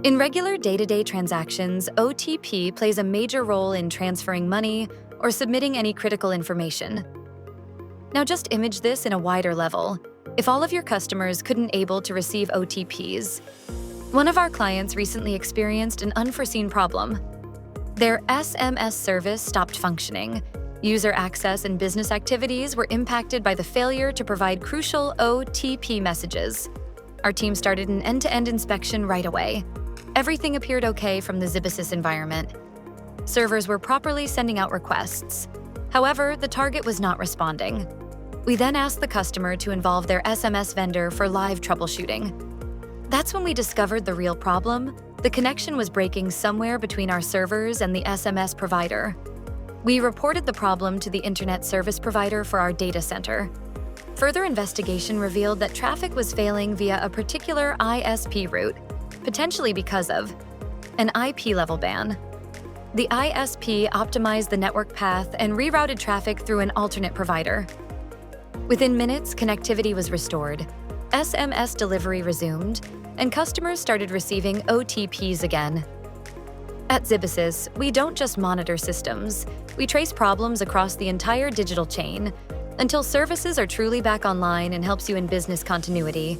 In regular day-to-day transactions, OTP plays a major role in transferring money or submitting any critical information. Now just image this in a wider level. If all of your customers couldn't able to receive OTPs, one of our clients recently experienced an unforeseen problem. Their SMS service stopped functioning. User access and business activities were impacted by the failure to provide crucial OTP messages. Our team started an end-to-end inspection right away. Everything appeared okay from the ZyBiSys environment. Servers were properly sending out requests. However, the target was not responding. We then asked the customer to involve their SMS vendor for live troubleshooting. That's when we discovered the real problem. The connection was breaking somewhere between our servers and the SMS provider. We reported the problem to the internet service provider for our data center. Further investigation revealed that traffic was failing via a particular ISP route, potentially because of an IP-level ban. The ISP optimized the network path and rerouted traffic through an alternate provider. Within minutes, connectivity was restored, SMS delivery resumed, and customers started receiving OTPs again. At ZyBiSys, we don't just monitor systems, we trace problems across the entire digital chain until services are truly back online and helps you in business continuity.